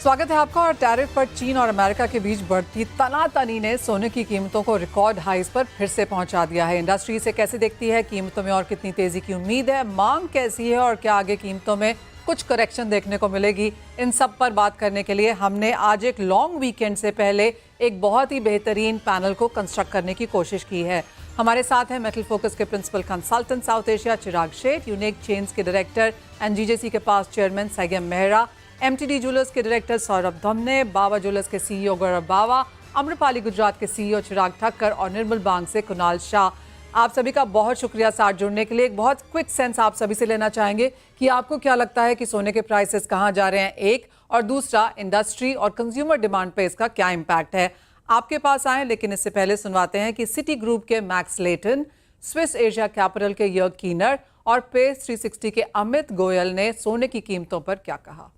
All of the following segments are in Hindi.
स्वागत है आपका। और टैरिफ पर चीन और अमेरिका के बीच बढ़ती तनातनी ने सोने की कीमतों को रिकॉर्ड हाईज पर फिर से पहुंचा दिया है। इंडस्ट्री इसे कैसे देखती है, कीमतों में और कितनी तेजी की उम्मीद है, मांग कैसी है और क्या आगे कीमतों में कुछ करेक्शन देखने को मिलेगी, इन सब पर बात करने के लिए हमने आज एक लॉन्ग वीकेंड से पहले एक बहुत ही बेहतरीन पैनल को कंस्ट्रक्ट करने की कोशिश की है। हमारे साथ हैं मेटल फोकस के प्रिंसिपल कंसल्टेंट साउथ एशिया चिराग शेठ, यूनिक चेन्स के डायरेक्टर एंड जीजेसी के पास चेयरमैन सैगम मेहरा, एमटीडी ज्वेलर्स के डायरेक्टर सौरभ धमने, बावा ज्वेलर्स के सीईओ गौरव बावा, अम्रपाली गुजरात के सीईओ चिराग ठक्कर और निर्मल बांग से कुणाल शाह। आप सभी का बहुत शुक्रिया साथ जुड़ने के लिए। एक बहुत क्विक सेंस आप सभी से लेना चाहेंगे कि आपको क्या लगता है कि सोने के प्राइसेस कहाँ जा रहे हैं, एक, और दूसरा इंडस्ट्री और कंज्यूमर डिमांड पे इसका क्या इम्पैक्ट है। आपके पास आए, लेकिन इससे पहले सुनवाते हैं कि सिटी ग्रुप के मैक्स लेटन, स्विस एशिया कैपिटल के यर्ग कीनर और पेस 360 के अमित गोयल ने सोने की कीमतों पर क्या कहा।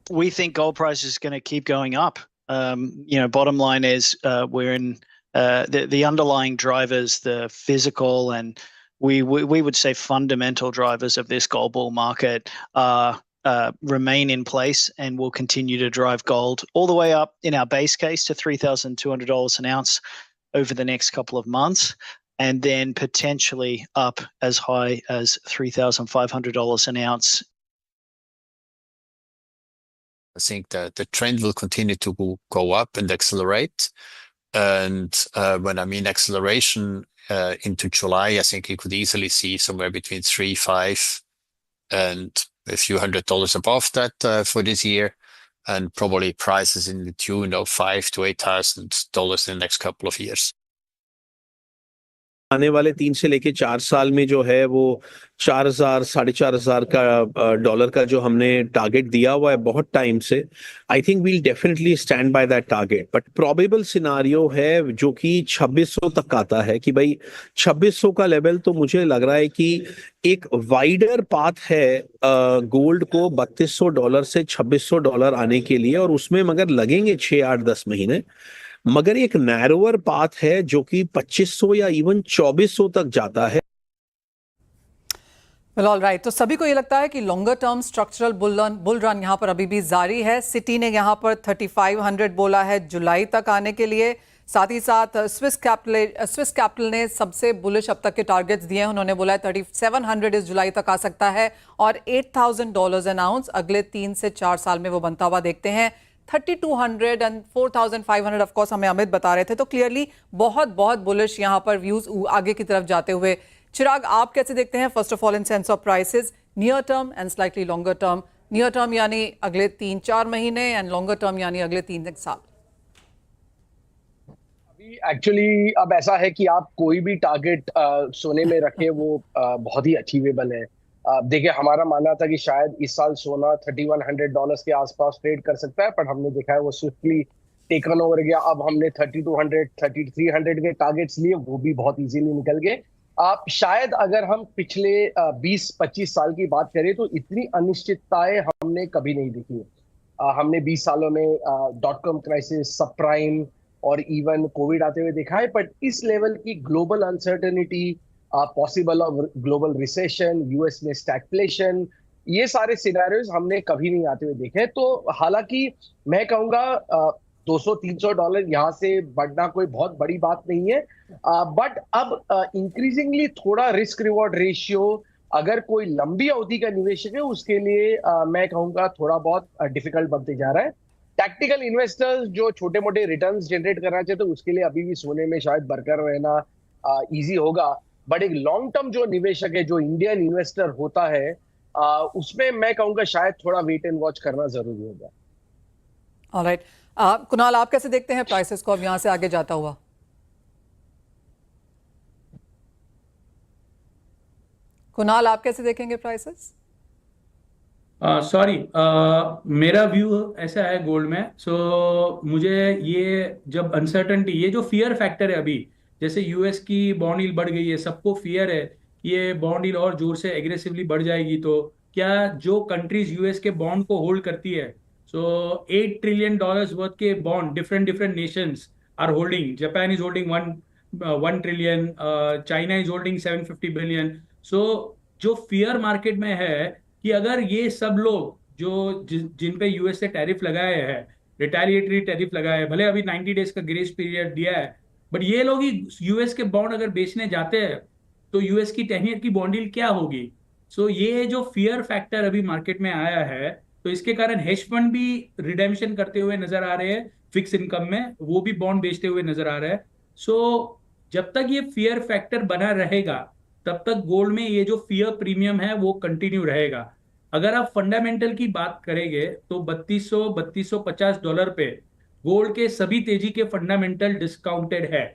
We think gold price is going to keep going up. Bottom line is we're in the underlying drivers, the physical and we would say fundamental drivers of this gold bull market remain in place and will continue to drive gold all the way up in our base case to $3,200 an ounce over the next couple of months, and then potentially up as high as $3,500 an ounce. I think that the trend will continue to go up and accelerate. And when I mean acceleration into July, I think you could easily see somewhere between 3-5 and a few $100s above that for this year, and probably prices in the tune of $5,000 to $8,000 in the next couple of years. आने वाले 3 से लेके 4 साल में जो है वो 4,000 $4,500 का डॉलर का जो हमने टारगेट दिया हुआ है बहुत टाइम से। I think we'll definitely stand by that target, but probable scenario है जो कि 2600 तक आता है कि भाई 2600 का लेवल तो मुझे लग रहा है कि एक वाइडर पाथ है गोल्ड को $3,200 से $2,600 आने के लिए, और उसमें मगर लगेंगे 6, 8, 10 महीने। मगर एक नैरोअर पाथ है जो कि 2500 या इवन 2400 तक जाता है। ऑल राइट, तो सभी को ये लगता है कि longer term structural bull run यहाँ पर अभी भी जारी है। सिटी ने यहाँ पर 3500 बोला है जुलाई तक आने के लिए। साथ ही साथ स्विस कैपिटल ने सबसे बुलिश अब तक के टारगेट्स दिए हैं। उन्होंने बोला है 3700 इस जुलाई तक आ सकता है और $8,000 एन आउंस अगले 3 से 4 साल में वो बनता हुआ देखते हैं। 3200 एंड 4500 ऑफ कोर्स हमें अमित बता रहे थे। तो क्लियरली बहुत बहुत बुलिश यहाँ पर व्यूज आगे की तरफ जाते हुए। चिराग, आप कैसे देखते हैं first of all in sense of prices, near term and slightly longer term? Near term यानी अगले 3-4 महीने एंड लॉन्गर टर्म यानी अगले 3 साल। अभी एक्चुअली अब ऐसा है कि आप कोई भी टारगेट सोने में रखें वो बहुत ही अचीवेबल है। देखिए, हमारा मानना था कि शायद इस साल सोना $3,100 के आसपास ट्रेड कर सकता है, पर हमने देखा है वो स्विफ्टली टेकन ओवर गया। अब हमने 3200, 3300 के टारगेट्स लिए, वो भी बहुत इजीली निकल गए। शायद अगर हम पिछले 20-25 साल की बात करें तो इतनी अनिश्चितताएं हमने कभी नहीं देखी। हमने 20 सालों में .com क्राइसिस, सब प्राइम और इवन कोविड आते हुए देखा है, बट इस लेवल की global uncertainty, possible of global recession, US में स्टैगफ्लेशन, ये सारे सिनेरियोज हमने कभी नहीं आते हुए देखे। तो हालांकि मैं कहूंगा $200-300 यहाँ से बढ़ना कोई बहुत बड़ी बात नहीं है, बट अब इंक्रीजिंगली थोड़ा रिस्क रिवॉर्ड रेशियो अगर कोई लंबी अवधि का निवेशक है उसके लिए मैं कहूंगा थोड़ा बहुत डिफिकल्ट बनते जा रहा है। टैक्टिकल इन्वेस्टर्स जो छोटे मोटे रिटर्न्स जनरेट करना चाहते हैं उसके लिए अभी भी सोने में शायद बरकरार रहना इजी होगा, बट एक लॉन्ग टर्म जो निवेशक है, जो इंडियन इन्वेस्टर होता है, उसमें मैं कहूंगा शायद थोड़ा वेट एंड वॉच करना जरूरी होगा। ऑलराइट, कुणाल, आप कैसे देखते हैं प्राइसेस को अब यहां से आगे जाता हुआ? कुणाल, आप कैसे देखेंगे प्राइसेस? सॉरी, मेरा व्यू ऐसा है गोल्ड में। मुझे ये जब अनसर्टनिटी, ये जो फियर फैक्टर है अभी, जैसे यूएस की बॉन्ड यील्ड बढ़ गई है, सबको फियर है ये बॉन्ड यील्ड और जोर से एग्रेसिवली बढ़ जाएगी, तो क्या जो कंट्रीज यूएस के बॉन्ड को होल्ड करती है, $8 ट्रिलियन वर्थ के bond different nations are holding. Japan is holding 1 trillion, China is holding 750 billion. जो फियर मार्केट में है कि अगर ये सब लोग जो जिन पे यूएस से टैरिफ लगाए हैं, रिटेलिएटरी टैरिफ लगाए हैं, भले अभी 90 डेज का ग्रेस पीरियड दिया है, बट ये लोग ही यूएस के बॉन्ड अगर बेचने जाते हैं तो यूएस की 10 ईयर की बॉन्ड डील क्या होगी? सो ये जो फियर फैक्टर अभी मार्केट में आया है, तो इसके कारण हेज फंड भी रिडेम्पशन करते हुए नजर आ रहे हैं, फिक्स इनकम में वो भी बॉन्ड बेचते हुए नजर आ रहे हैं। सो जब तक ये फियर फैक्टर बना रहेगा तब तक गोल्ड में ये जो फियर प्रीमियम है वो कंटिन्यू रहेगा। अगर आप फंडामेंटल की बात करेंगे तो 3250 डॉलर पे गोल्ड के सभी तेजी के फंडामेंटल डिस्काउंटेड है।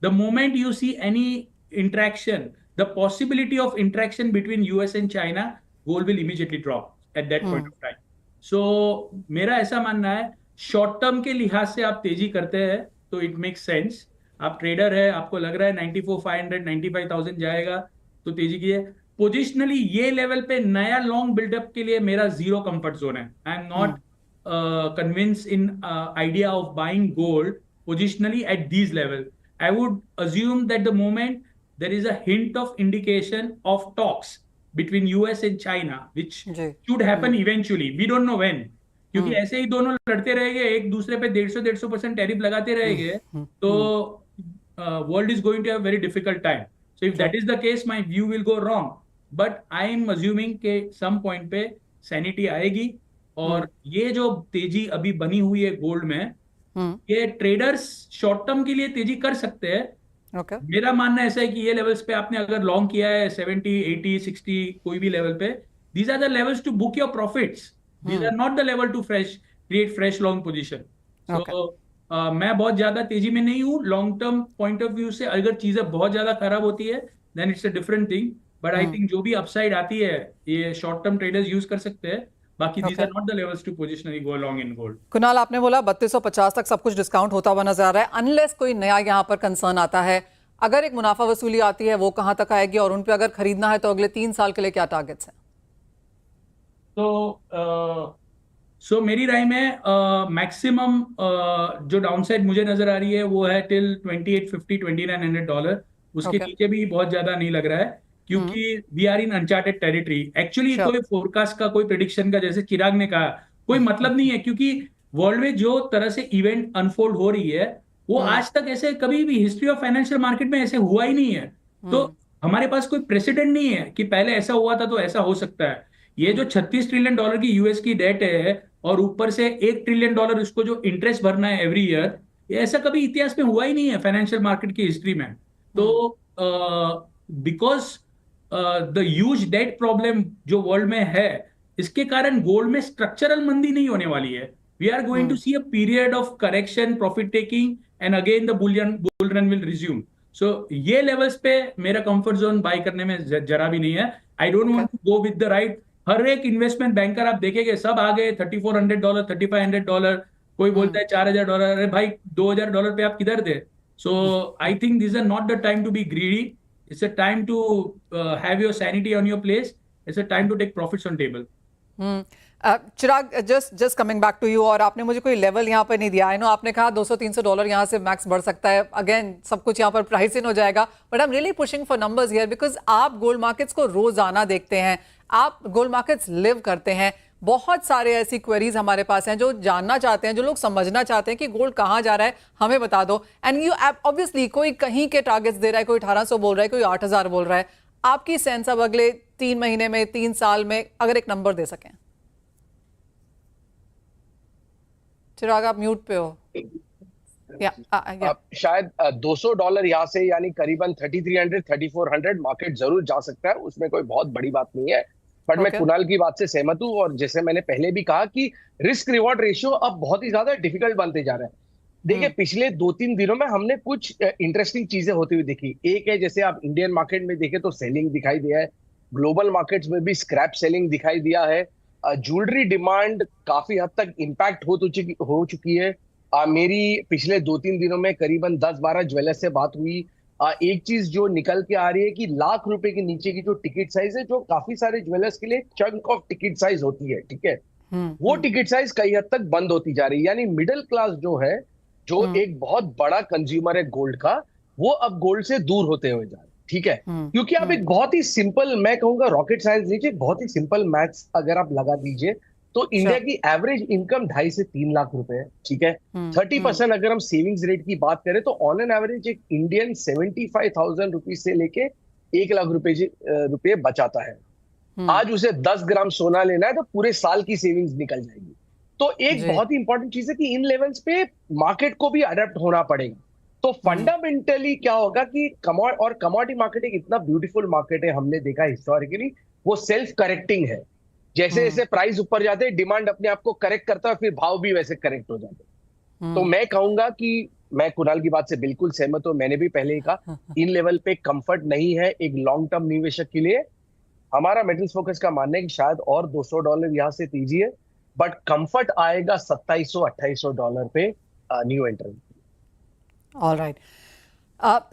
The moment you see any interaction, the possibility of interaction between US and China, gold will immediately drop at that point of time. So मेरा ऐसा मानना है, शॉर्ट टर्म के लिहाज से आप तेजी करते हैं तो इट मेक्स सेंस। आप ट्रेडर है, आपको लग रहा है 94,500 95,000 जाएगा तो तेजी की है। पोजिशनली ये लेवल पे नया लॉन्ग बिल्डअप के लिए मेरा जीरो कंफर्ट जोन है। I am not convince in idea of buying gold positionally at these level. I would assume that the moment there is a hint of indication of talks between US and China which should happen eventually, we don't know when, क्योंकि ऐसे ही दोनों लड़ते रहेंगे, एक दूसरे पे 150% टैरिफ लगाते रहेंगे तो world is going to have very difficult time. So if that is the case, my view will go wrong, but I am assuming के some point पे sanity आएगी और ये जो तेजी अभी बनी हुई है गोल्ड में, ये ट्रेडर्स शॉर्ट टर्म के लिए तेजी कर सकते हैं। Okay. मेरा मानना ऐसा है कि ये लेवल्स पे आपने अगर लॉन्ग किया है 70 80 60 कोई भी लेवल पे, these are the levels to book your profits, these are not the level to create fresh long position. So मैं बहुत ज्यादा तेजी में नहीं हूँ long term point of view से। अगर चीजें बहुत ज्यादा खराब होती है then it's a different thing, but I think जो भी अपसाइड आती है ये शॉर्ट टर्म ट्रेडर्स यूज कर सकते हैं। बाकी these are not the levels to positionally go along in gold. Kunal, आपने बोला 3250 तक सब कुछ डिस्काउंट होता हुआ नजर आ रहा है, अनलेस कोई नया यहाँ पर कंसर्न आता है। अगर एक मुनाफा वसूली आती है वो कहां तक आएगी और उन पे अगर खरीदना है तो अगले 3 साल के लिए क्या टारगेट्स हैं? तो मेरी राय में मैक्सिमम जो डाउनसाइड मुझे नजर आ रही है वो है टिल 2850 2900 डॉलर। उसके नीचे भी बहुत ज्यादा नहीं लग रहा है क्योंकि we are in uncharted territory. Actually कोई फोरकास्ट का, कोई प्रेडिक्शन का, जैसे चिराग ने कहा, कोई मतलब नहीं है, क्योंकि वर्ल्ड में जो तरह से इवेंट अनफोल्ड हो रही है वो आज तक ऐसे कभी भी हिस्ट्री ऑफ फाइनेंशियल मार्केट में ऐसे हुआ ही नहीं है। तो हमारे पास कोई प्रेसिडेंट नहीं है कि पहले ऐसा हुआ था तो ऐसा हो सकता है। ये जो 36 ट्रिलियन डॉलर की यूएस की डेट है और ऊपर से 1 ट्रिलियन डॉलर उसको जो इंटरेस्ट भरना है एवरी ईयर, ये ऐसा कभी इतिहास में हुआ ही नहीं है फाइनेंशियल मार्केट की हिस्ट्री में। तो because the huge debt problem जो वर्ल्ड में है, इसके कारण गोल्ड में स्ट्रक्चरल मंदी नहीं होने वाली है। We are going to see a period of correction, profit taking, and again the bull run will resume. So ये लेवल्स पे मेरा कंफर्ट जोन बाय करने में जरा भी नहीं है। I don't want to go with the right. हर एक इन्वेस्टमेंट बैंकर आप देखेंगे सब आ गए $3400 $3500, कोई बोलता है $4000। अरे भाई $2000 पे आप किधर थे? So I think this are not the time to be greedy. It's a time to have your sanity on your place. It's a time to take profits on table. Chirag, just coming back to you, और आपने मुझे कोई लेवल यहाँ पर नहीं दिया। आई नो आपने कहा $200-300 यहाँ से मैक्स बढ़ सकता है, अगेन सब कुछ यहाँ पर प्राइस इन हो जाएगा, but I am really pushing for numbers here because आप गोल्ड मार्केट्स को रोजाना देखते हैं, आप गोल्ड मार्केट्स लिव करते हैं। बहुत सारे ऐसी क्वेरीज हमारे पास हैं जो जानना चाहते हैं, जो लोग समझना चाहते हैं कि गोल्ड कहाँ जा रहा है, हमें बता दो। एंड यू ऑब्वियसली कोई कहीं के टारगेट्स दे रहा है, कोई 1800 बोल रहा है, कोई 8000 बोल रहा है। आपकी सेंस अब अगले 3 महीने में, 3 साल में अगर एक नंबर दे सकें। चिराग आप म्यूट पे हो। शायद $200 यहाँ से यानी करीबन 3300 3400 मार्केट जरूर जा सकता है, उसमें कोई बहुत बड़ी बात नहीं है। बट मैं कुणाल की बात से सहमत हूँ, और जैसे मैंने पहले भी कहा कि रिस्क रिवॉर्ड रेशियो अब बहुत ही ज्यादा डिफिकल्ट बनते जा रहा है। देखिए पिछले 2-3 दिनों में हमने कुछ इंटरेस्टिंग चीजें होती हुई देखी। एक है, जैसे आप इंडियन मार्केट में देखें तो सेलिंग दिखाई दिया है, ग्लोबल मार्केट्स में भी स्क्रैप सेलिंग दिखाई दिया है, ज्वेलरी डिमांड काफी हद तक इम्पैक्ट हो चुकी है। मेरी पिछले 2-3 दिनों में करीबन 10-12 ज्वेलर्स से बात हुई। एक चीज जो निकल के आ रही है कि ₹1,00,000 के नीचे की जो टिकट साइज है, जो काफी सारे ज्वेलर्स के लिए चंक ऑफ टिकट साइज होती है, ठीक है, वो टिकट साइज कई हद तक बंद होती जा रही है। यानी मिडिल क्लास जो है, जो एक बहुत बड़ा कंज्यूमर है गोल्ड का, वो अब गोल्ड से दूर होते हुए जा रहे हैं, ठीक है, क्योंकि आप एक बहुत ही सिंपल, मैं कहूंगा रॉकेट साइंस लीजिए, बहुत ही सिंपल मैथ्स अगर आप लगा दीजिए तो इंडिया की एवरेज इनकम 2.5 से 3 लाख रुपए है, ठीक है। 30% अगर हम सेविंग्स रेट की बात करें तो ऑन एन एवरेज एक इंडियन 75,000 रुपीज से लेके 1 लाख रुपए बचाता है। आज उसे 10 ग्राम सोना लेना है तो पूरे साल की सेविंग्स निकल जाएगी। तो एक जी। बहुत ही इंपॉर्टेंट चीज है कि इन लेवल्स पे मार्केट को भी अडेप्ट होना पड़ेगा। तो फंडामेंटली क्या होगा कि कमोडिटी मार्केट एक इतना ब्यूटीफुल मार्केट है, हमने देखा हिस्टोरिकली वो सेल्फ करेक्टिंग है। जैसे जैसे प्राइस ऊपर जाते हैं डिमांड अपने आप को करेक्ट करता है, फिर भाव भी वैसे करेक्ट हो जाते हैं। तो मैं कहूंगा कि मैं कुणाल की बात से बिल्कुल सहमत हूं, मैंने भी पहले ही कहा इन लेवल पे कंफर्ट नहीं है एक लॉन्ग टर्म निवेशक के लिए। हमारा मेटल्स फोकस का मानना है कि शायद और $200 यहां से दीजिए, बट कंफर्ट आएगा $2700-2800 पे न्यू एंट्रेंट। ऑल राइट,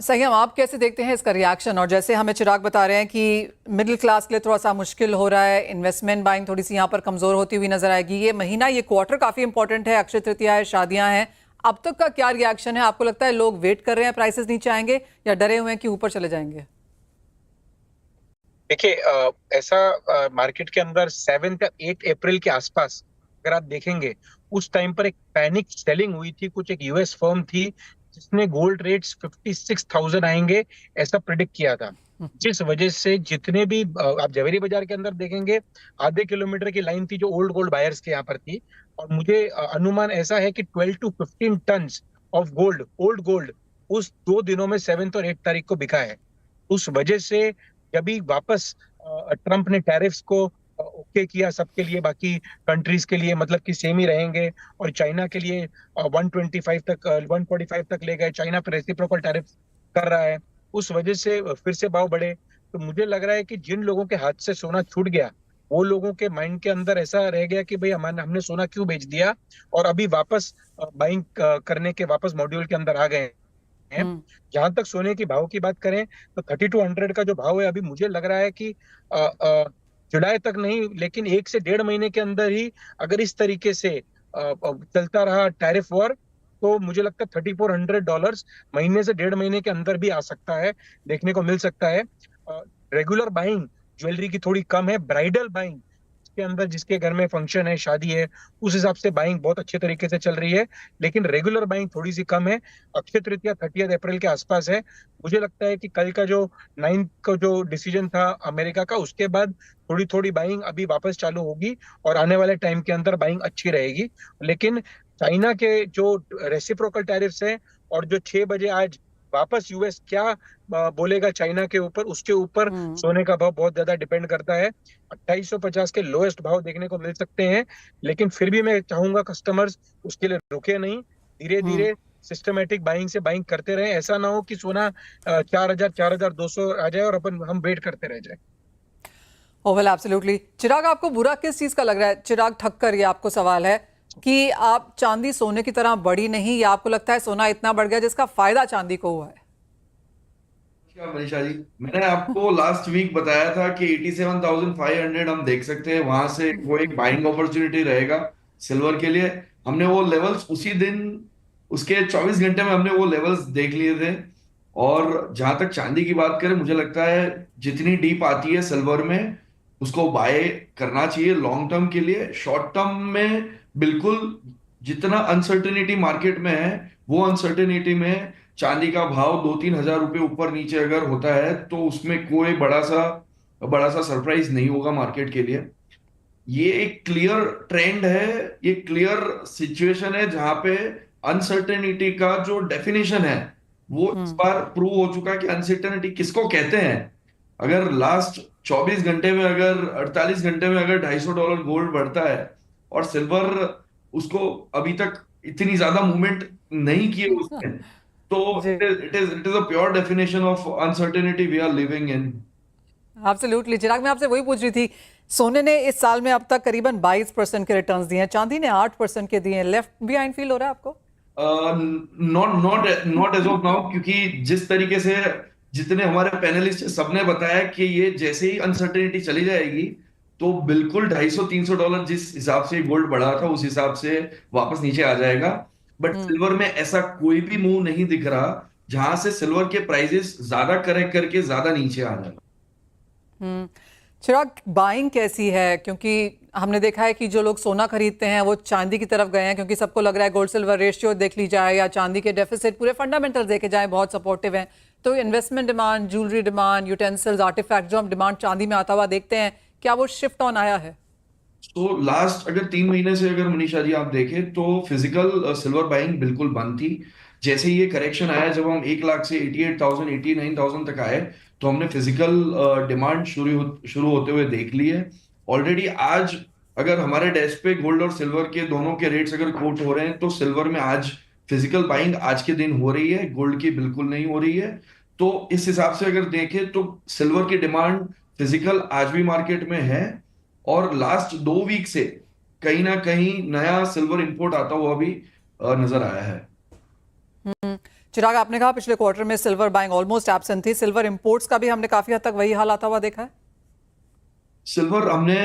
संयम, आप कैसे देखते हैं इसका रिएक्शन? और जैसे हमें चिराग बता रहे हैं कि मिडिल क्लास के लिए थोड़ा सा मुश्किल हो रहा है, इन्वेस्टमेंट बाइंग थोड़ी सी यहाँ पर कमजोर होती हुई नजर आएगी। ये महीना, ये क्वार्टर काफी इंपॉर्टेंट है, अक्षय तृतीया है, शादियां हैं। अब तक का क्या रिएक्शन है? आपको लगता है लोग वेट कर रहे हैं प्राइसेस नीचे आएंगे या डरे हुए हैं कि ऊपर चले जाएंगे? देखिए, ऐसा मार्केट के अंदर 7 या 8 अप्रैल के आसपास अगर आप देखेंगे उस टाइम पर एक पैनिक सेलिंग हुई थी। कुछ एक यूएस फर्म थी जिसने गोल्ड रेट्स 56,000 आएंगे ऐसा प्रिडिक्ट किया था, जिस वजह से जितने भी आप जवेरी बाजार के अंदर देखेंगे आधे किलोमीटर की लाइन थी जो ओल्ड गोल्ड बायर्स के यहाँ पर थी। और मुझे अनुमान ऐसा है कि 12 to 15 tons of gold, old gold, उस 2 दिनों में 7 और 8 तारीख को बिका है। उस वजह से जब भी वापस ट्रंप ने टैरिफ्स को ओके किया सबके लिए, बाकी कंट्रीज के लिए मतलब कि सेम ही रहेंगे, और चाइना के लिए 125 तक 145 तक ले गए, चाइना पर रेसिप्रोकल टैरिफ कर रहा है, उस वजह से फिर से भाव बढ़े। तो मुझे लग रहा है कि जिन लोगों के हाथ से सोना छूट गया वो लोगों के माइंड के अंदर ऐसा रह गया कि भाई हमने सोना क्यों बेच दिया, और अभी वापस बाइंग करने के वापस मॉड्यूल के अंदर आ गए हैं। जहां तक सोने की भाव की बात करें तो 3200 का जो भाव है अभी मुझे लग रहा है कि जुलाई तक नहीं, लेकिन 1 से 1.5 महीने के अंदर ही अगर इस तरीके से चलता रहा टैरिफ वॉर तो मुझे लगता है $3400 महीने से 1.5 महीने के अंदर भी आ सकता है, देखने को मिल सकता है। रेगुलर बाइंग ज्वेलरी की थोड़ी कम है, ब्राइडल बाइंग के अंदर जिसके घर में फंक्शन है, शादी है, उस हिसाब से बाइंग बहुत अच्छे तरीके से चल रही है, लेकिन रेगुलर बाइंग थोड़ी सी कम है। अक्षय तृतीया 30 अप्रैल के आसपास है। मुझे लगता है कि कल का जो 9 का जो डिसीजन था अमेरिका का, उसके बाद थोड़ी थोड़ी बाइंग अभी वापस चालू होगी और आने वाले टाइम के अंदर बाइंग अच्छी रहेगी। लेकिन चाइना के जो रेसिप्रोकल टैरिफ्स हैं और जो 6 बजे आज वापस यूएस क्या बोलेगा चाइना के ऊपर, उसके ऊपर सोने का भाव बहुत ज्यादा डिपेंड करता है। 2850 के लोएस्ट भाव देखने को मिल सकते हैं, लेकिन फिर भी मैं चाहूंगा कस्टमर्स उसके लिए रुके नहीं, धीरे धीरे सिस्टमेटिक बाइंग से बाइंग करते रहे। ऐसा ना हो कि सोना 4000 4200 आ जाए और हम वेट करते रह जाए। Oh well, absolutely. चिराग, आपको बुरा किस चीज का लग रहा है? चिराग ठक्कर, ये आपको सवाल है कि आप चांदी सोने की तरह बढ़ी नहीं, या आपको लगता है सोना इतना बढ़ गया जिसका फायदा चांदी को हुआ है? मनीषा जी, मैंने आपको लास्ट वीक बताया था कि 87,500 हम देख सकते हैं, वहां से वो एक बाइंग अपॉर्चुनिटी रहेगा सिल्वर के लिए। हमने वो लेवल्स उसी दिन, उसके 24 घंटे में हमने वो लेवल्स देख लिए थे। और जहां तक चांदी की बात करें, मुझे लगता है जितनी डीप आती है सिल्वर में उसको बाय करना चाहिए लॉन्ग टर्म के लिए। शॉर्ट टर्म में बिल्कुल जितना अनसर्टेनिटी मार्केट में है, वो अनसर्टेनिटी में चांदी का भाव 2-3 हजार रुपए ऊपर नीचे अगर होता है तो उसमें कोई बड़ा सा सरप्राइज नहीं होगा मार्केट के लिए। ये एक क्लियर ट्रेंड है, ये क्लियर सिचुएशन है जहां पे अनसर्टेनिटी का जो डेफिनेशन है वो इस बार प्रूव हो चुका है कि अनसर्टेनिटी किसको कहते हैं। अगर लास्ट 24 घंटे में, अगर 48 घंटे में अगर $250 गोल्ड बढ़ता है और सिल्वर उसको अभी तक इतनी ज्यादा मूवमेंट नहीं किए उसने, तो it is a pure definition of uncertainty we are living in. Absolutely. चिराग, मैं आपसे वही पूछ रही थी, सोने ने इस साल में अब तक करीबन 22% के रिटर्न्स दिए हैं, चांदी ने 8% के दिए हैं। लेफ्ट बिहाइंड फील हो रहा है आपको? Not as of now, क्योंकि जिस तरीके से जितने हमारे पैनलिस्ट सबने बताया कि ये जैसे ही अनसर्टेनिटी चली जाएगी तो बिल्कुल $250-300 जिस हिसाब से गोल्ड बढ़ा था उस हिसाब से वापस नीचे आ जाएगा। बट सिल्वर में ऐसा कोई भी मूव नहीं दिख रहा जहां से सिल्वर के प्राइसेस ज्यादा करेक्ट करके ज्यादा नीचे आ जाए। चिराग, बाइंग कैसी है? क्योंकि हमने देखा है कि जो लोग सोना खरीदते हैं वो चांदी की तरफ गए हैं, क्योंकि सबको लग रहा है गोल्ड सिल्वर रेशियो देख ली जाए या चांदी के डेफिसिट, पूरे फंडामेंटल देखे जाए बहुत सपोर्टिव हैं। तो investment demand, jewellery demand, utensils, artefact जो हम डिमांड चांदी में आता हुआ देखते हैं, क्या वो शिफ्ट ऑन आया है? तो लास्ट अगर 3 महीने से अगर मनीषा जी आप देखें तो फिजिकल सिल्वर बाइंग बिल्कुल बंद थी। जैसे ये करेक्शन आया, जब हम 1 लाख से 88,000 89,000 तक आए, तो हमने फिजिकल डिमांड शुरू होते हुए देख ली है ऑलरेडी। आज अगर हमारे डेस्क पे गोल्ड और सिल्वर के दोनों के रेट्स अगर कोट हो रहे हैं, तो सिल्वर में आज फिजिकल बाइंग आज के दिन हो रही है, गोल्ड की बिल्कुल नहीं हो रही है। तो इस हिसाब से अगर देखें तो सिल्वर की डिमांड फिजिकल आज भी मार्केट में है, और लास्ट 2 वीक से कहीं ना कहीं नया सिल्वर इंपोर्ट आता हुआ भी नजर आया है। चिराग, आपने कहा पिछले क्वार्टर में सिल्वर बाइंग ऑलमोस्ट एब्सेंट थी, सिल्वर इंपोर्ट्स का भी हमने काफी हद तक वही हाल आता हुआ देखा है। सिल्वर हमने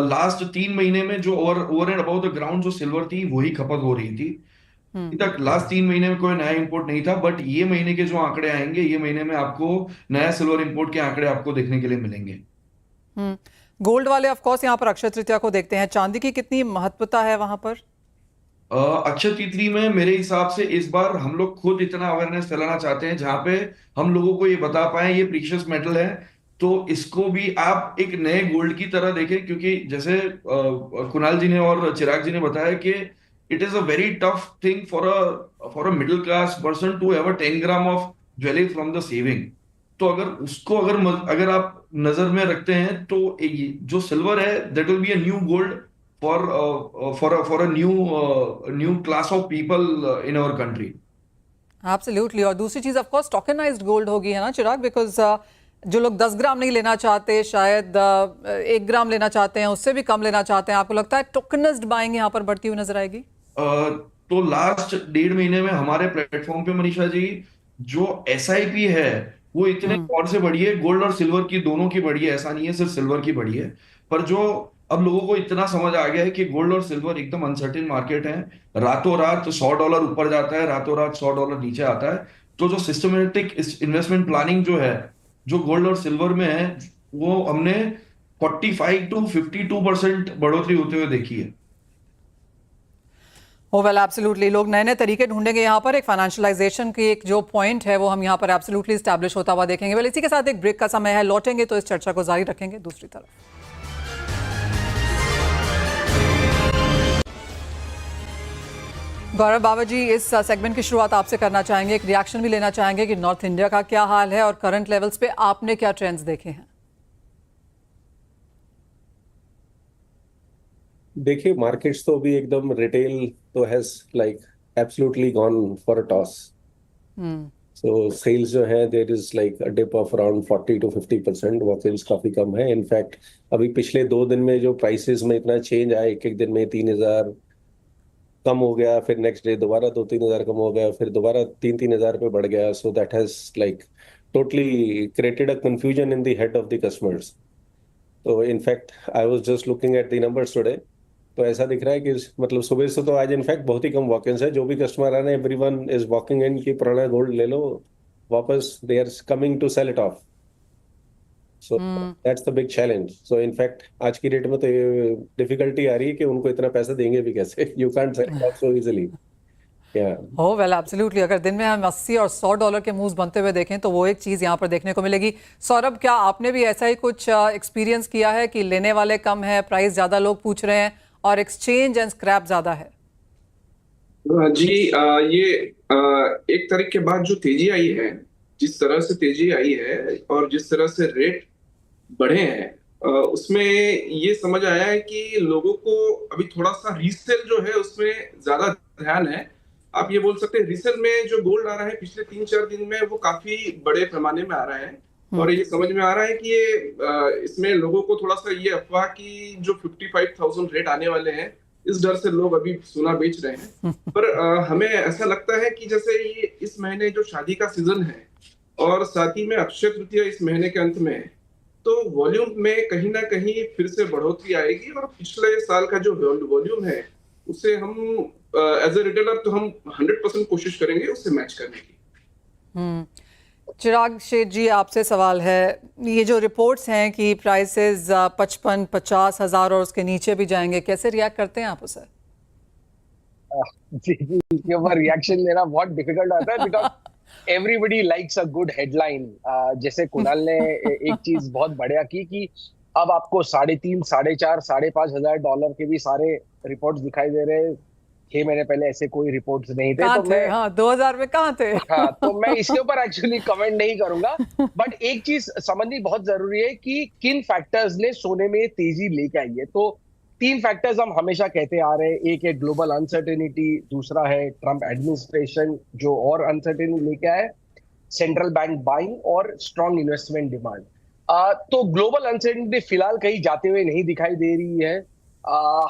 लास्ट 3 महीने में जो over and about the ground जो सिल्वर थी वही खपत हो रही थी। अभी तक लास्ट 3 महीने में कोई नया इंपोर्ट नहीं था, बट ये महीने के जो आंकड़े आएंगे, ये महीने में आपको नया सिल्वर इंपोर्ट के आंकड़े आपको देखने के लिए मिलेंगे। गोल्ड वाले ऑफ कोर्स यहाँ पर अक्षय तृतीया को देखते हैं, चांदी की कितनी महत्वता है वहां पर? अक्षय तृतीया में मेरे हिसाब से इस बार हम लोग खुद इतना अवेयरनेस फैलाना चाहते हैं, जहां पे हम लोगों को ये बता पाए ये प्रीशियस मेटल है, तो इसको भी आप एक नए गोल्ड की तरह देखें। क्योंकि जैसे कुणाल जी ने और चिराग जी ने बताया कि it is a very tough thing for a middle class person to have a 10 gram of jewellery from the saving. तो अगर उसको अगर आप नजर में रखते हैं, तो जो सिल्वर है that will be a new gold for a new class of people in our country. Absolutely. और दूसरी चीज ऑफ कोर्स टोकनाइज्ड गोल्ड होगी, है ना चिराग? बिकॉज जो लोग 10 ग्राम नहीं लेना चाहते, शायद 1 ग्राम लेना चाहते हैं, उससे भी कम लेना चाहते हैं, आपको लगता है टोकनाइज्ड बाइंग यहाँ पर बढ़ती हुई नजर आएगी? तो लास्ट 1.5 महीने में हमारे प्लेटफॉर्म पे मनीषा जी जो SIP है वो इतने और से बढ़ी है, गोल्ड और सिल्वर की दोनों की बढ़ी है, ऐसा नहीं है सिर्फ सिल्वर की बढ़ी है। पर जो अब लोगों को इतना समझ आ गया है कि गोल्ड और सिल्वर एकदम अनसर्टेन मार्केट है, रातों रात $100 ऊपर जाता है, रातों रात $100 नीचे आता है। तो जो सिस्टमेटिक इन्वेस्टमेंट प्लानिंग जो है, जो गोल्ड और सिल्वर में है, वो हमने 45 to 52% बढ़ोतरी होते हुए देखी है। ओ वेल, एब्सोल्युटली। लोग नए नए तरीके ढूंढेंगे यहाँ पर, एक फाइनेंशियलाइजेशन की एक जो पॉइंट है वो हम यहाँ पर एब्सोल्युटली स्टैब्लिश होता हुआ देखेंगे। वेल, इसी के साथ एक ब्रेक का समय है, लौटेंगे तो इस चर्चा को जारी रखेंगे दूसरी तरफ। गौरव बाबा जी, इस सेगमेंट की शुरुआत आपसे करना चाहेंगे, एक रिएक्शन भी लेना चाहेंगे कि नॉर्थ इंडिया का क्या हाल है और करंट लेवल्स पे आपने क्या ट्रेंड्स देखे हैं? देखिए, मार्केट्स तो अभी एकदम रिटेल तो has like absolutely gone for a toss. So sales जो है there is like a dip of around 40 to 50%। वो सेल्स काफी कम है। इनफैक्ट अभी पिछले 2 दिन में जो प्राइसेस में इतना चेंज आया, एक दिन में 3,000 कम हो गया, फिर नेक्स्ट डे दोबारा 2-3 हजार कम हो गया, फिर दोबारा 3-3 हजार पे बढ़ गया। So that has like totally created a confusion in the head of the customers. तो in fact I was just looking at the numbers today, तो ऐसा दिख रहा है कि मतलब सुबह से तो आज इनफैक्ट बहुत ही कम वॉक-इन्स है। जो भी कस्टमर आ रहे हैं, एवरीवन इज वॉकिंग इन कि पुराना गोल्ड ले लो वापस, they are coming to sell it off. So that's the big challenge. So in fact आज की डेट में तो ये डिफिकल्टी आ रही है कि उनको इतना पैसा देंगे भी कैसे। You can't sell it off so easily. हो वेल, एब्सोल्युटली। अगर दिन में हम $80 और $100 के मूव्स बनते हुए देखें तो वो एक चीज़ यहाँ पर देखने को मिलेगी। सौरभ, क्या आपने भी ऐसा ही कुछ एक्सपीरियंस किया है कि लेने वाले कम है, प्राइस ज़्यादा लोग पूछ रहे हैं और एक्सचेंज एंड स्क्रैप ज़्यादा है? जी, ये एक तारीख के बाद जो तेजी आई है, जिस तरह से तेजी आई है और जिस तरह से रेट बढ़े हैं, उसमें ये समझ आया है कि लोगों को अभी थोड़ा सा रीसेल जो है उसमें ज्यादा ध्यान है। आप ये बोल सकते हैं रीसेल में जो गोल्ड आ रहा है पिछले 3-4 दिन में, वो काफी बड़े पैमाने में आ रहा है। और ये समझ में आ रहा है कि ये इसमें लोगों को थोड़ा सा ये अफवाह की जो 55,000 रेट आने वाले हैं, इस डर से लोग अभी सोना बेच रहे हैं। पर हमें ऐसा लगता है कि जैसे ये इस महीने जो शादी का सीजन है और साथ ही में अक्षय तृतीया इस महीने के अंत में है, तो वॉल्यूम में कहीं ना कहीं फिर से बढ़ोतरी आएगी और पिछले साल का जो वॉल्यूम है उसे हम एज ए रिटेलर तो हम 100% कोशिश करेंगे उससे मैच करने की। चिराग शेठ जी, आपसे सवाल है, ये जो रिपोर्ट्स हैं कि प्राइसेस 55-50 हज़ार और उसके नीचे भी जाएंगे, कैसे रिएक्ट करते हैं आप उसे? जी जी, इसके ऊपर रिएक्शन देना बहुत डिफिकल्ट होता है because everybody likes a good headline. जैसे कुणाल ने एक चीज बहुत बढ़िया की कि अब आपको 3.5, 4.5, $5,500 के भी सारे रिपोर्ट्स दिखाई दे रहे थे। मेरे पहले ऐसे कोई रिपोर्ट्स नहीं थे, कहाँ तो थे? मैं हाँ, 2000 में कहाँ थे? हाँ, तो मैं इसके ऊपर एक्चुअली कमेंट नहीं करूंगा। बट एक चीज समझनी बहुत जरूरी है कि किन फैक्टर्स ने सोने में तेजी लेके आई है। तो 3 फैक्टर्स हम हमेशा कहते आ रहे हैं। एक है ग्लोबल अनसर्टेनिटी, दूसरा है ट्रम्प एडमिनिस्ट्रेशन जो और अनसर्टेनिटी लेके आए, सेंट्रल बैंक बाइंग और स्ट्रॉन्ग इन्वेस्टमेंट डिमांड। तो ग्लोबल अनसर्टेनिटी फिलहाल कहीं जाते हुए नहीं दिखाई दे रही है।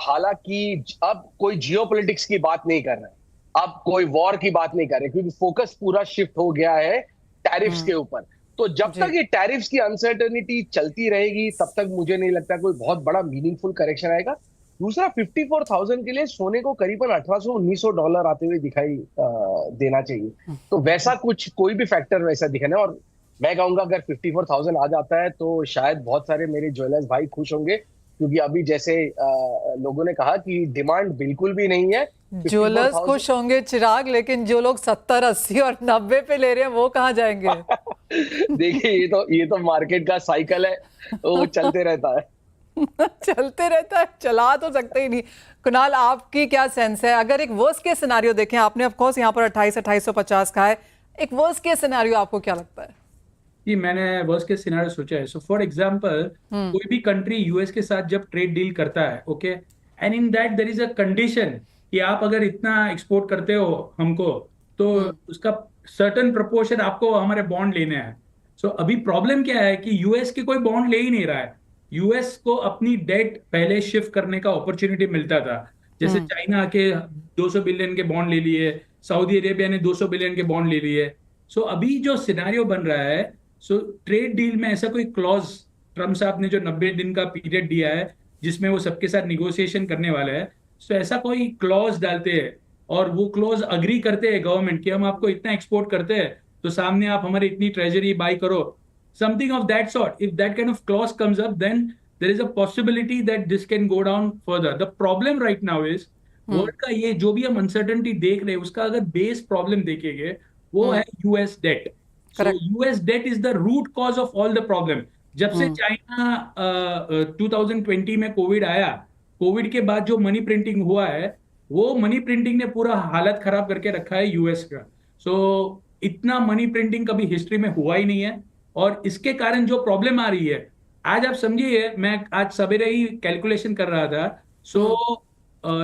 हालांकि अब कोई जियोपॉलिटिक्स की बात नहीं कर रहा है, अब कोई वॉर की बात नहीं कर रहे, क्योंकि फोकस पूरा शिफ्ट हो गया है टैरिफ्स के ऊपर। तो जब तक ये टैरिफ्स की अनसर्टेनिटी चलती रहेगी तब तक मुझे नहीं लगता कोई बहुत बड़ा मीनिंगफुल करेक्शन आएगा। दूसरा, 54,000 के लिए सोने को करीबन $1,800-1900 आते हुए दिखाई देना चाहिए। तो वैसा कुछ कोई भी फैक्टर वैसा दिखाना, और मैं कहूंगा अगर 54,000 आ जाता है तो शायद बहुत सारे मेरे ज्वेलर्स भाई खुश होंगे, क्योंकि अभी जैसे लोगों ने कहा कि डिमांड बिल्कुल भी नहीं है। ज्वेलर्स खुश होंगे चिराग, लेकिन जो लोग 70, 80 और 90 पे ले रहे हैं वो कहाँ जाएंगे? देखिए, ये तो मार्केट का साइकिल है, तो वो चलते रहता है। चलते रहता है, चला तो सकते ही नहीं। कुणाल, आपकी क्या सेंस है? अगर एक वर्स्ट केस सिनेरियो देखें, आपने ऑफ कोर्स यहाँ पर 28-2850 का है, एक वर्स्ट केस सिनेरियो आपको क्या लगता है? जी, मैंने वर्स्ट केस सिनेरियो सोचा है। सो फॉर एग्जांपल, कोई भी कंट्री यूएस के साथ जब ट्रेड डील करता है, okay, and in that there is a condition कि आप अगर इतना एक्सपोर्ट करते हो हमको, तो उसका सर्टेन प्रोपोर्शन आपको हमारे बॉन्ड लेने हैं। सो अभी प्रॉब्लम क्या है कि यूएस के कोई बॉन्ड ले ही नहीं रहा है। यूएस को अपनी डेट पहले शिफ्ट करने का अपॉर्चुनिटी मिलता था, जैसे चाइना के 200 बिलियन के बॉन्ड ले लिए, सऊदी अरेबिया ने 200 बिलियन के बॉन्ड ले लिए। सो अभी जो सिनेरियो बन रहा है, सो ट्रेड डील में ऐसा कोई क्लॉज ट्रम्प साहब ने जो 90 दिन का पीरियड दिया है जिसमें वो सबके साथ निगोशिएशन करने वाला है, सो ऐसा कोई क्लॉज डालते हैं और वो क्लॉज अग्री करते हैं गवर्नमेंट कि हम आपको इतना एक्सपोर्ट करते हैं तो सामने आप हमारी इतनी ट्रेजरी बाई करो, something of that sort. If that kind of clause comes up, then there is a possibility that this can go down further. The problem right now is world का ये जो भी हम अनसर्टेनिटी देख रहे हैं उसका अगर बेस प्रॉब्लम देखेंगे वो है US debt. So US debt is the root cause of all the problem. जब से चाइना 2020 में कोविड आया, कोविड के बाद जो मनी प्रिंटिंग हुआ है, वो मनी प्रिंटिंग ने पूरा हालत खराब करके रखा है यूएस का। सो इतना मनी प्रिंटिंग कभी हिस्ट्री में हुआ ही नहीं है, और इसके कारण जो प्रॉब्लम आ रही है, आज आप समझिए, मैं आज सवेरे ही कैलकुलेशन कर रहा था। सो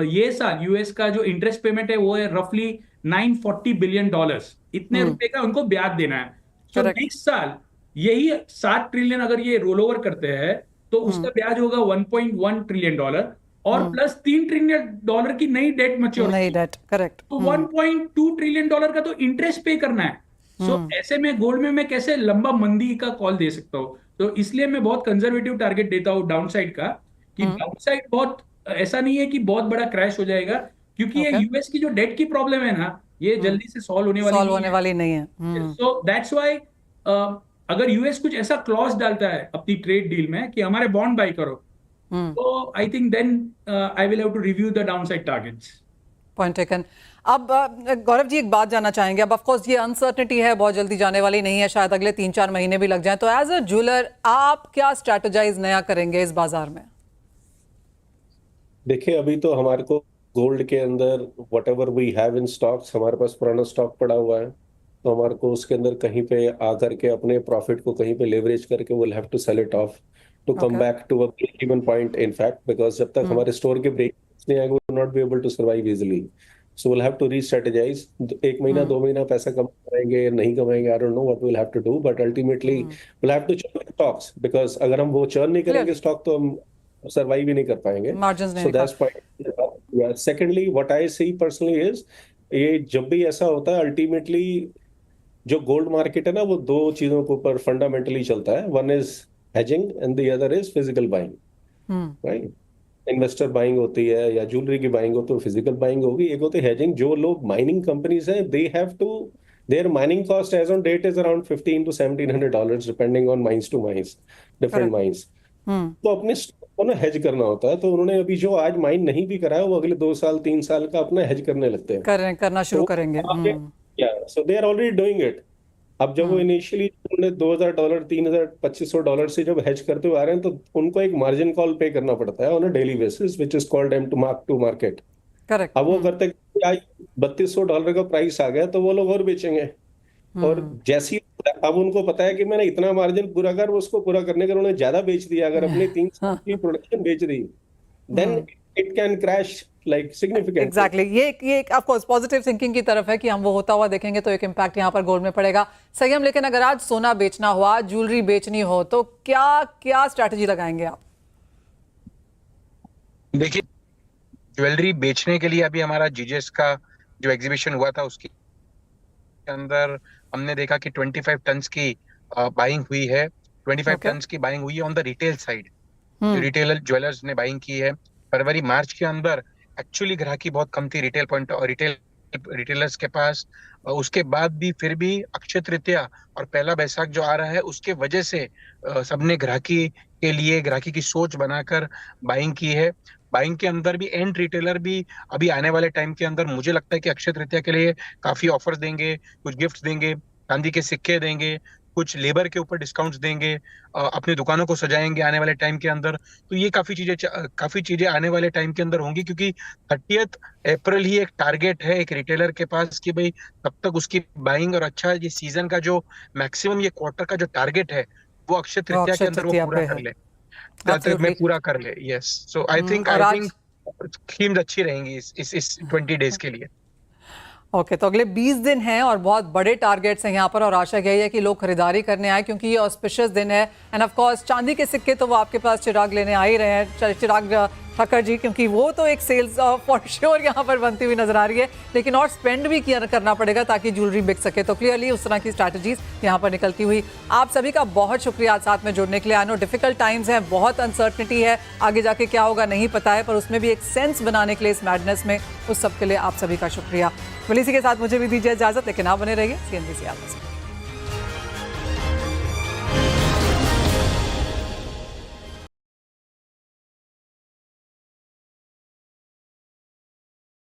ये साल यूएस का जो इंटरेस्ट पेमेंट है वो है रफली $940 बिलियन। इतने रुपए का उनको ब्याज देना है। तो नेक्स्ट साल यही 7 ट्रिलियन अगर ये रोल ओवर करते हैं तो उसका ब्याज होगा $1.1 ट्रिलियन और प्लस $3 ट्रिलियन की नई डेट मैच्योर, नई डेट, करेक्ट। तो $1.2 ट्रिलियन का तो इंटरेस्ट पे करना है। सो ऐसे में गोल्ड में मैं कैसे लंबा मंदी का कॉल दे सकता हूँ? तो इसलिए मैं बहुत कंजर्वेटिव टारगेट देता हूँ डाउनसाइड का, कि डाउनसाइड बहुत ऐसा नहीं है कि बहुत बड़ा क्रैश हो जाएगा, क्योंकि ये यूएस की जो डेट की प्रॉब्लम है ना, ये जल्दी से सॉल्व होने वाली नहीं है। सो दैट्स व्हाई अगर यूएस कुछ ऐसा क्लॉज डालता है अपनी ट्रेड डील में कि हमारे बॉन्ड बाई करो, तो I think then I will have to review the downside targets. Point taken. अब गौरव जी, एक बात जानना चाहेंगे, अब ऑफ कोर्स ये अनसर्टेनिटी है, बहुत जल्दी जाने वाली नहीं है, शायद अगले 3-4 महीने भी लग जाएं, तो एज अ ज्वेलर आप क्या स्ट्रेटेजाइज नया करेंगे इस बाजार में? देखिए, अभी तो हमारे को गोल्ड के अंदर whatever we have in stocks, हमारे पास पुराना स्टॉक पड़ा हुआ है, तो हमारे को उसके अंदर कहीं पे आकर के अपने प्रॉफिट को कहीं पे लेवरेज करके will have to sell it off to come back to a break even point, in fact, because जब तक हमारे स्टोर के ब्रेक नहीं आएंगे, we will not be able to survive easily. So will have to restrategise. 1 महीना 2 महीना पैसा कमाएंगे या नहीं कमाएंगे, I don't know what we will have to do, but ultimately will have to churn stocks, because अगर हम वो चर्न नहीं करेंगे स्टॉक तो हम सर्वाइव ही नहीं कर पाएंगे। So that's point. Secondly, what I see personally is, ये जब भी ऐसा होता है, अल्टीमेटली जो गोल्ड मार्केट है ना, वो 2 चीजों के ऊपर फंडामेंटली चलता है। One is hedging and the other is physical buying, right? Investor buying होती है या ज्वेलरी की बाइंग हो तो फिजिकल बाइंग होगी, एक होती है हेजिंग। जो लोग माइनिंग कंपनीज हैं, they have to Their mining cost as on date is around $1,500 to $1,700 depending on mines to mines, different mines. तो अपने स्टॉक को ना हेज करना होता है, तो उन्होंने अभी जो आज माइन नहीं भी करा है वो अगले 2 साल 3 साल का अपना हेज करने लगते हैं, करना शुरू करेंगे। So they are already doing it. अब जब वो इनिशियली उन्होंने $2,000 $3,250 से जब हेज करते हुए आ रहे हैं, तो उनको एक मार्जिन कॉल पे करना पड़ता है on a daily basis, which is called M to market. Correct. अब वो करते आज $3,200 का प्राइस आ गया तो वो लोग और बेचेंगे, और जैसी अब उनको पता है कि मैंने इतना मार्जिन पूरा कर, उसको पूरा करने का उन्होंने ज्यादा बेच दिया, अगर अपनी 3 साल की प्रोडक्शन बेच दी, then it can crash like significantly. Exactly, ये ऑफ कोर्स पॉजिटिव थिंकिंग की तरफ है कि हम वो होता हुआ देखेंगे तो एक इम्पैक्ट यहाँ पर गोल्ड में पड़ेगा। संयम, लेकिन अगर आज सोना बेचना हुआ, ज्वेलरी बेचनी हो, तो क्या स्ट्रैटेजी लगाएंगे आप? देखिए, ज्वेलरी बेचने के लिए अभी हमारा जीजेस का जो एग्जीबिशन हुआ था उसके अंदर हमने देखा कि 25 टन्स की बाइंग हुई है। 25 टन्स की बाइंग हुई है ऑन द रिटेल साइड, जो रिटेलर ज्वेलर्स ने बाइंग की है। फरवरी मार्च के अंदर एक्चुअली ग्राहकी बहुत कम थी रिटेलर्स के पास। उसके बाद भी फिर भी अक्षय तृतीया और पहला बैसाख जो आ रहा है उसके वजह से सबने ग्राहकी के लिए ग्राहकी की सोच बनाकर बाइंग की है। बाइंग के अंदर भी एंड रिटेलर भी अभी आने वाले टाइम के अंदर मुझे लगता है कि अक्षय तृतीया के लिए काफी ऑफर्स देंगे, कुछ गिफ्ट देंगे, चांदी के सिक्के देंगे, कुछ लेबर के ऊपर डिस्काउंट्स देंगे, अपनी दुकानों को सजाएंगे आने वाले टाइम के अंदर। तो ये काफी चीजें आने वाले टाइम के अंदर होंगी, क्योंकि 30 अप्रैल ही एक टारगेट है एक रिटेलर के पास कि भाई तब तक उसकी बाइंग और अच्छा ये सीजन का जो मैक्सिमम ये क्वार्टर का जो टारगेट है वो अक्षय तृतीया के अंदर वो पूरा कर ले, पूरा कर ले। Yes, so I think themes अच्छी रहेंगी इस 20 डेज के लिए। ओके, तो अगले 20 दिन हैं और बहुत बड़े टारगेट्स हैं यहाँ पर, और आशा यही है कि लोग खरीदारी करने आए क्योंकि ये ऑस्पिशियस दिन है। एंड ऑफ कोर्स चांदी के सिक्के तो वो आपके पास चिराग लेने आ ही रहे हैं, चिराग ठक्कर जी, क्योंकि वो तो एक सेल्स फॉर श्योर यहाँ पर बनती हुई नजर आ रही है, लेकिन और स्पेंड भी करना पड़ेगा ताकि ज्वेलरी बिक सके। तो क्लियरली उस तरह की स्ट्रैटेजीज यहाँ पर निकलती हुई। आप सभी का बहुत शुक्रिया आज साथ में जुड़ने के लिए। आई नो डिफिकल्ट टाइम्स हैं, बहुत अनसर्टनिटी है, आगे जाके क्या होगा नहीं पता है, पर उसमें भी एक सेंस बनाने के लिए इस मैडनेस में, उस सब के लिए आप सभी का शुक्रिया। इसी के साथ मुझे भी दीजिए इजाजत, लेकिन आप बने रहिए CNBC आप।